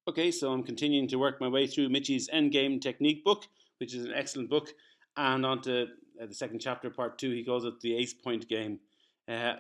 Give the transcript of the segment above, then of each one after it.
Okay, so I'm continuing to work my way through Michy's Endgame technique book, which is an excellent book, and on to the second chapter, part two. He calls it the ace point game.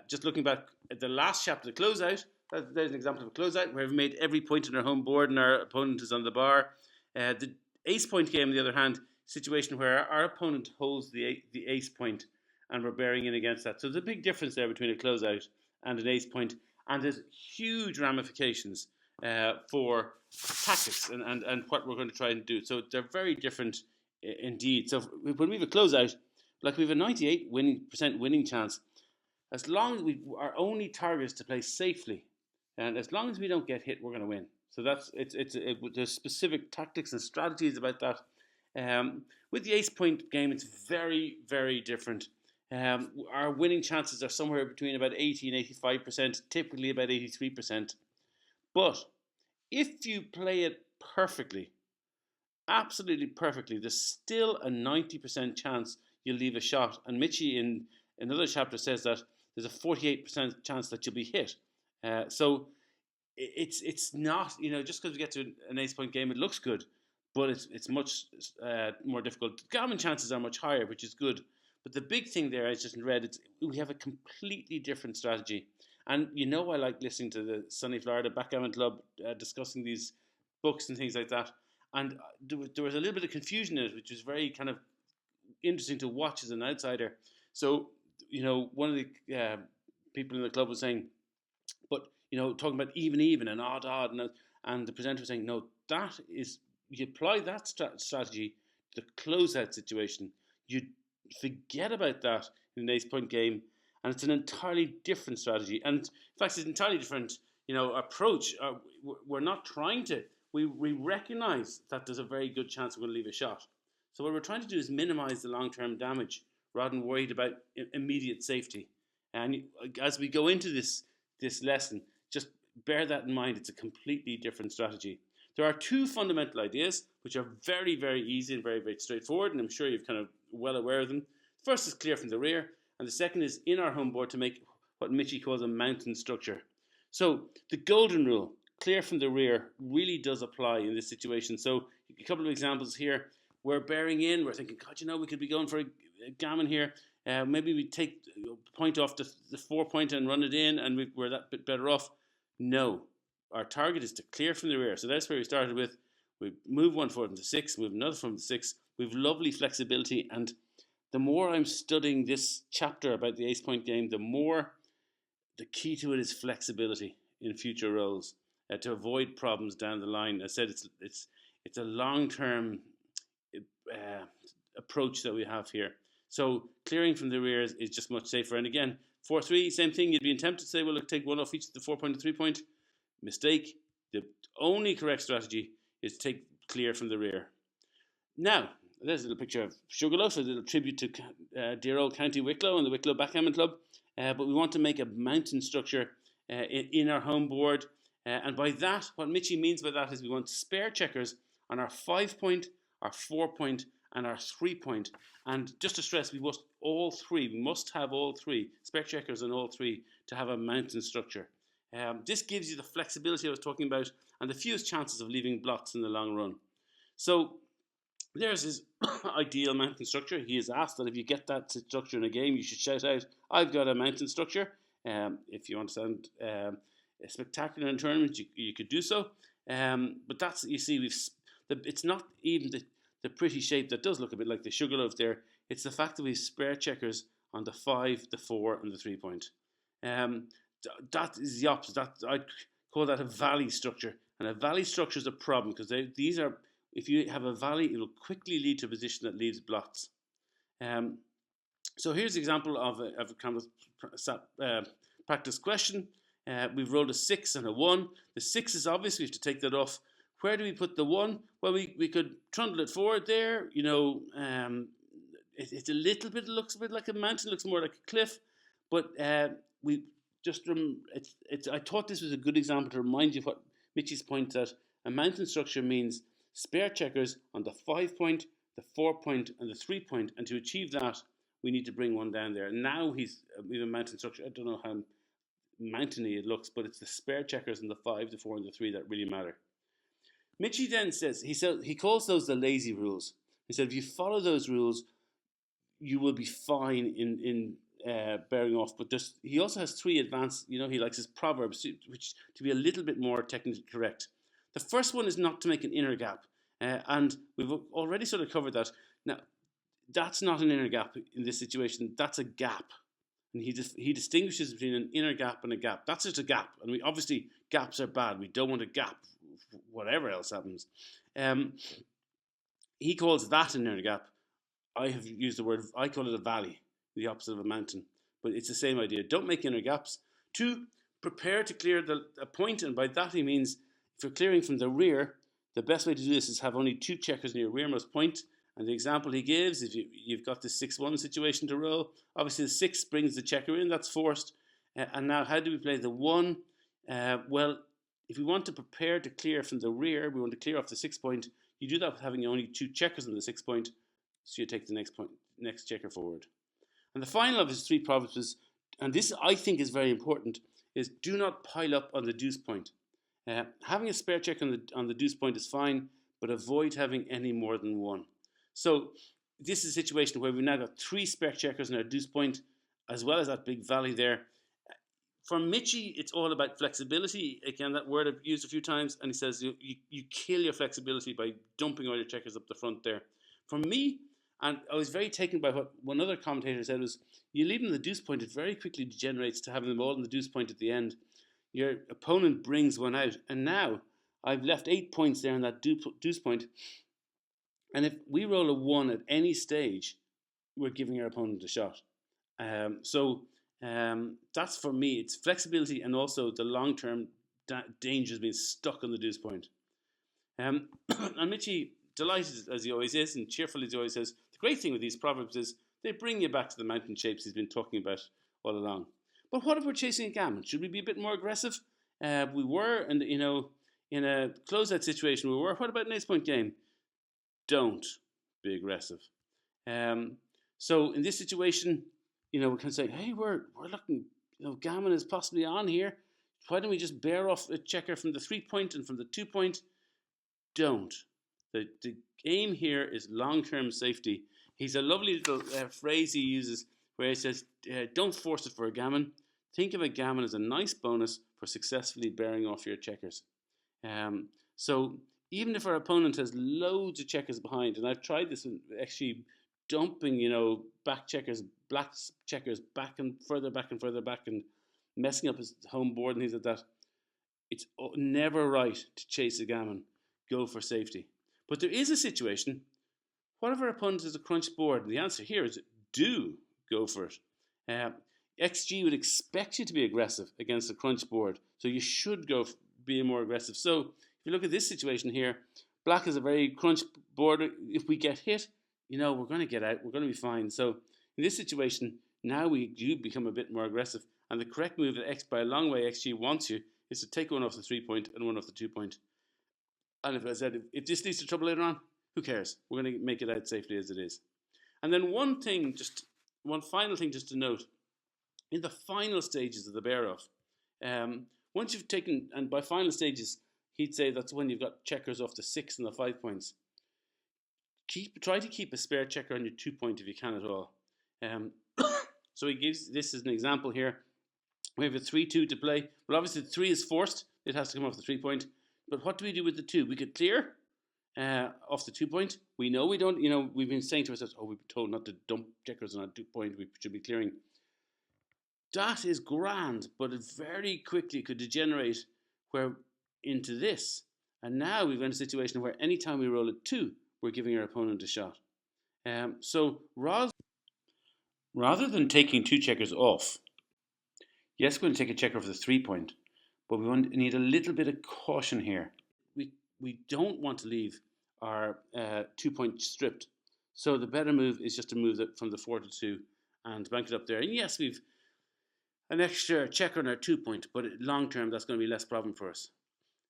Just looking back at the last chapter, the closeout, there's an example of a closeout where we've made every point on our home board and our opponent is on the bar. The ace point game, on the other hand, situation where our opponent holds the ace point and we're bearing in against that. So there's a big difference there between a closeout and an ace point, and there's huge ramifications for tactics and what we're going to try and do. So they're very different indeed. So when we have a closeout, like we have a 98% winning chance, as long as our only target is to play safely, and as long as we don't get hit, we're going to win. So there's specific tactics and strategies about that. With the ace point game, it's very, very different. Our winning chances are somewhere between about 80 and 85%, typically about 83%. But if you play it perfectly, absolutely perfectly, there's still a 90% chance you'll leave a shot. And Michy in another chapter says that there's a 48% chance that you'll be hit. So it's not, just because we get to an ace point game, it looks good, but it's much more difficult. Gammon chances are much higher, which is good. But the big thing there, I just read, we have a completely different strategy. And I like listening to the Sunny Florida Backgammon Club discussing these books and things like that. And there was a little bit of confusion in it, which was very kind of interesting to watch as an outsider. So, one of the people in the club was saying, but, talking about even and odd, and the presenter was saying, no, that is, you apply that strategy to the closeout situation. You forget about that in an ace point game, and it's an entirely different strategy. And in fact, it's an entirely different, approach. We're not trying to. We recognize that there's a very good chance we're going to leave a shot. So what we're trying to do is minimize the long-term damage rather than worried about immediate safety. And as we go into this lesson, just bear that in mind. It's a completely different strategy. There are two fundamental ideas which are very, very easy and very, very straightforward, and I'm sure you're kind of well aware of them. The first is clear from the rear, and the second is in our home board to make what Michy calls a mountain structure. So the golden rule, clear from the rear, really does apply in this situation. So a couple of examples here. We're bearing in, we're thinking, God, we could be going for a gammon here. Maybe we take point off the 4 point and run it in, and we're that bit better off. No, our target is to clear from the rear. So that's where we started with. We move one forward from the 6, move another from the 6. We have lovely flexibility, and the more I'm studying this chapter about the ace point game, the more the key to it is flexibility in future roles to avoid problems down the line. As I said, it's a long-term approach that we have here. So clearing from the rear is just much safer. And again, 4-3, same thing. You'd be tempted to say, well, look, take one off each of the 4 point and 3 point. Mistake. The only correct strategy is to take clear from the rear. Now, there's a little picture of Sugarloaf, a little tribute to dear old County Wicklow and the Wicklow Backgammon Club. But we want to make a mountain structure in our home board. And by that, what Michy means by that is we want spare checkers on our 5 point, our 4 point, and our 3 point. And just to stress, we must have all three, spare checkers on all three, to have a mountain structure. This gives you the flexibility I was talking about and the fewest chances of leaving blots in the long run. So there's his ideal mountain structure. He has asked that if you get that structure in a game, you should shout out, I've got a mountain structure. If you want to sound spectacular in a tournament, you could do so. But that's, you see, it's not even the pretty shape that does look a bit like the Sugarloaf there. It's the fact that we have spare checkers on the 5, the 4, and the 3 point. That is the opposite. I call that a valley structure. And a valley structure is a problem because these are, if you have a valley, it will quickly lead to a position that leaves blots. So here's an example of a kind of practice question. We've rolled a 6 and a 1. The 6 is obvious, we have to take that off. Where do we put the 1? Well, we could trundle it forward there. It's a little bit, looks a bit like a mountain, looks more like a cliff. But we just, I thought this was a good example to remind you of what Michy's point, that a mountain structure means spare checkers on the 5 point, the 4 point, and the 3 point. And to achieve that, we need to bring one down there. And now we have a mountain structure. I don't know how mountainy it looks, but it's the spare checkers on the 5, the 4, and the 3 that really matter. Michy then he calls those the lazy rules. He said if you follow those rules, you will be fine in bearing off. But he also has three advanced. He likes his proverbs, which to be a little bit more technically correct. The first one is not to make an inner gap, and we've already sort of covered that. Now, that's not an inner gap in this situation. That's a gap, and he distinguishes between an inner gap and a gap. That's just a gap, and obviously gaps are bad. We don't want a gap, whatever else happens. He calls that an inner gap. I have used the word, I call it a valley, the opposite of a mountain. But it's the same idea. Don't make inner gaps. Two, prepare to clear a point, and by that he means if you're clearing from the rear, the best way to do this is have only two checkers near your rearmost point. And the example he gives, if you've got the 6-1 situation to roll, obviously the 6 brings the checker in, that's forced. And now how do we play the 1? Well, if we want to prepare to clear from the rear, we want to clear off the 6 point, you do that with having only two checkers on the 6 point, so you take the next checker forward. And the final of his three proverbs, and this I think is very important, is do not pile up on the deuce point. Having a spare checker on the deuce point is fine, but avoid having any more than one. So this is a situation where we've now got 3 spare checkers in our deuce point, as well as that big valley there. For Michy, it's all about flexibility. Again, that word I've used a few times, and he says you kill your flexibility by dumping all your checkers up the front there. For me, and I was very taken by what one other commentator said, was you leave them the deuce point, it very quickly degenerates to having them all in the deuce point at the end. Your opponent brings one out, and now I've left 8 points there in that deuce point. And if we roll a 1 at any stage, we're giving our opponent a shot. That's for me. It's flexibility and also the long-term danger of being stuck on the deuce point. And Michy, delighted as he always is and cheerful as he always says, the great thing with these proverbs is they bring you back to the mountain shapes he's been talking about all along. But what if we're chasing a gammon? Should we be a bit more aggressive? We were, and in a closeout situation, we were. What about an ace-point game? Don't be aggressive. So in this situation, we can say, hey, we're looking, gammon is possibly on here. Why don't we just bear off a checker from the 3 point and from the 2 point? Don't. The aim here is long-term safety. He's a lovely little phrase he uses where he says, don't force it for a gammon. Think of a gammon as a nice bonus for successfully bearing off your checkers. So even if our opponent has loads of checkers behind, and I've tried this in actually dumping, back checkers, black checkers back and further back and messing up his home board and things like that, it's never right to chase a gammon. Go for safety. But there is a situation, what if our opponent has a crunch board? And the answer here is do go for it. XG would expect you to be aggressive against a crunch board, so you should go be more aggressive. So if you look at this situation here, black is a very crunch board. If we get hit, we're going to get out. We're going to be fine. So in this situation, now we do become a bit more aggressive. And the correct move that by a long way XG wants you is to take one off the 3 point and one off the 2 point. And if this leads to trouble later on, who cares? We're going to make it out safely as it is. And then one final thing just to note, in the final stages of the bear-off, once you've taken, and by final stages, he'd say that's when you've got checkers off the 6 and the 5 points. Try to keep a spare checker on your 2 point if you can at all. So he gives this as an example here. We have a 3-2 to play. Well, obviously the 3 is forced. It has to come off the 3 point. But what do we do with the 2? We could clear off the 2 point. We know we don't, we've been saying to ourselves, we've been told not to dump checkers on our 2 point. We should be clearing. That is grand, but it very quickly could degenerate into this. And now we've got a situation where anytime we roll a 2, we're giving our opponent a shot. So rather than taking 2 checkers off, yes, we're going to take a checker for the 3 point, but we need a little bit of caution here. We don't want to leave our 2 point stripped. So the better move is just to move it from the 4 to 2 and bank it up there. And yes, we've an extra checker on our 2 point, but long term that's going to be less problem for us.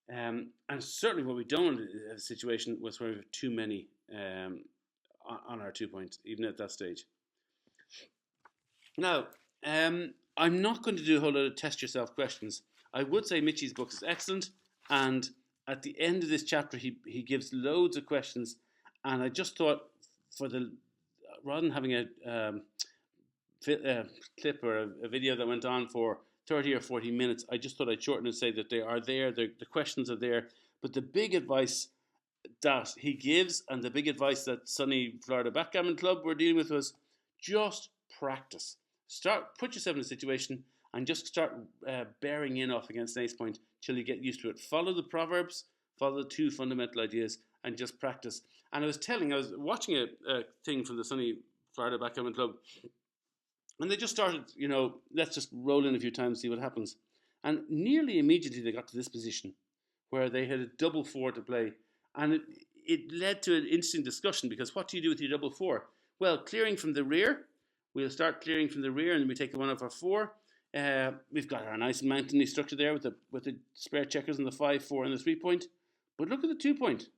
And certainly what we don't want in a situation was where we have too many on our 2 points, even at that stage. Now, I'm not going to do a whole lot of test yourself questions. I would say Michy's book is excellent, and at the end of this chapter, he gives loads of questions, and I just thought, for the rather than having a clip or a video that went on for 30 or 40 minutes, I just thought I'd shorten and say that they are there, the questions are there, but the big advice that he gives and the big advice that Sunny Florida Backgammon Club were dealing with was just practice. Put yourself in a situation and just start bearing in off against an ace point till you get used to it. Follow the proverbs, follow the two fundamental ideas, and just practice. And I was watching a thing from the Sunny Florida Backgammon Club, and they just started, let's just roll in a few times, see what happens. And nearly immediately they got to this position where they had a double four to play. And it led to an interesting discussion, because what do you do with your double four? Well, clearing from the rear. We'll start clearing from the rear, and then we take the one off our four. We've got our nice mountainy structure there with the spare checkers and the 5-4 and the 3-point. But look at the 2-point.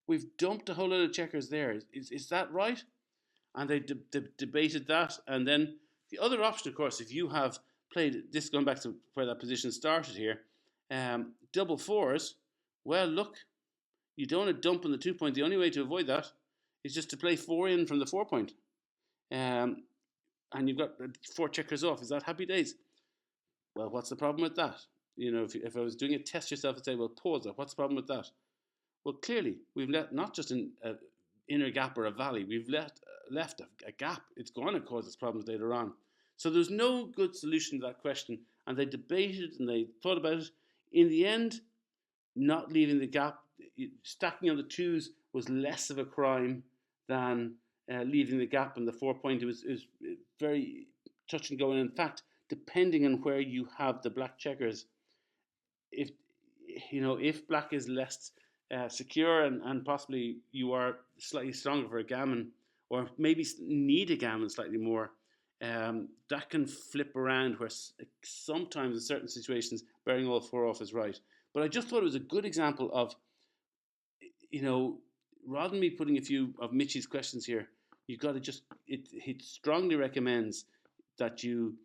We've dumped a whole lot of checkers there. Is that right? And they debated that. And then the other option, of course, if you have played this, going back to where that position started here, double fours. Well, look, you don't want to dump on the 2-point. The only way to avoid that is just to play 4 in from the 4-point. And you've got 4 checkers off. Is that happy days? Well, what's the problem with that? If I was doing a test yourself and say, well, pause that. What's the problem with that? Well, clearly, we've let not just an inner gap or a valley, we've left a gap. It's going to cause us problems later on. So there's no good solution to that question. And they debated and they thought about it. In the end, not leaving the gap, stacking on the 2s was less of a crime than leaving the gap in the 4-point. It was very touch and go. And in fact, depending on where you have the black checkers, if black is less secure and possibly you are slightly stronger for a gammon, or maybe need a gammon slightly more, that can flip around, where sometimes in certain situations bearing all 4 off is right. But I just thought it was a good example of, rather than me putting a few of Michy's questions here, you've got to he strongly recommends that you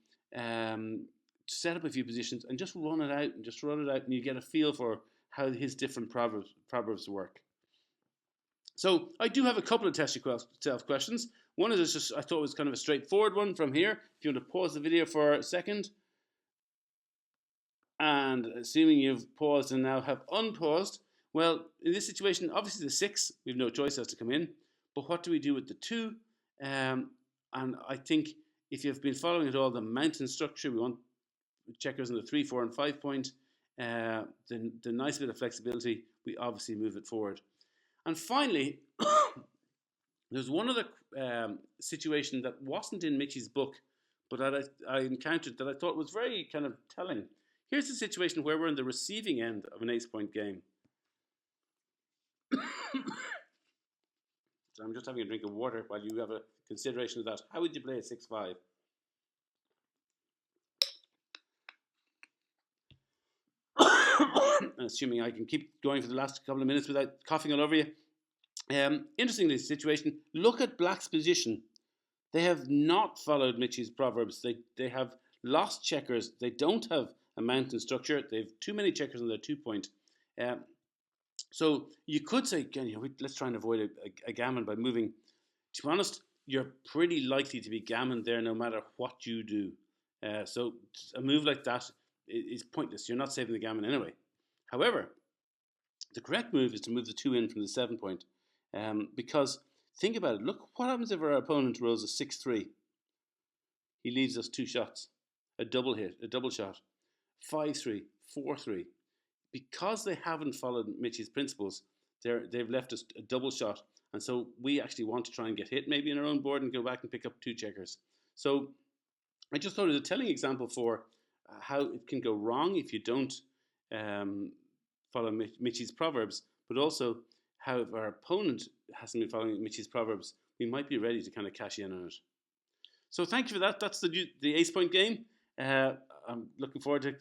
set up a few positions and just run it out, and you get a feel for how his different proverbs work. So I do have a couple of test yourself questions. One is just, I thought was kind of a straightforward one from here. If you want to pause the video for a second, and assuming you've paused and now have unpaused, well, in this situation, obviously the 6, we have no choice, has to come in. But what do we do with the 2? And I think if you've been following at all, the mountain structure, we want checkers in the 3, 4, and 5-point. The nice bit of flexibility, we obviously move it forward. And finally, there's one other situation that wasn't in Michy's book, but that I encountered that I thought was very kind of telling. Here's a situation where we're in the receiving end of an ace-point game. So I'm just having a drink of water while you have a consideration of that. How would you play a 6-5? Assuming I can keep going for the last couple of minutes without coughing all over you. Interestingly, the situation, look at black's position. They have not followed Michy's proverbs. They have lost checkers. They don't have a mountain structure. They have too many checkers on their 2-point. So you could say, let's try and avoid a gammon by moving. To be honest, you're pretty likely to be gammon there no matter what you do. So a move like that is pointless. You're not saving the gammon anyway. However, the correct move is to move the 2 in from the 7-point. Because think about it. Look what happens if our opponent rolls a 6-3. He leaves us 2 shots. A double hit, a double shot. 5-3, 4-3. Because they haven't followed Michy's principles, they've left us a double shot. And so we actually want to try and get hit maybe in our own board and go back and pick up 2 checkers. So I just thought it was a telling example for how it can go wrong if you don't follow Michy's proverbs, but also how if our opponent hasn't been following Michy's proverbs, we might be ready to kind of cash in on it. So thank you for that. That's the ace-point game. I'm looking forward to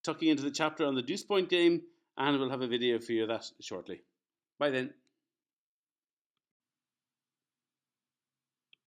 tucking into the chapter on the deuce-point game, and we'll have a video for you of that shortly. Bye then.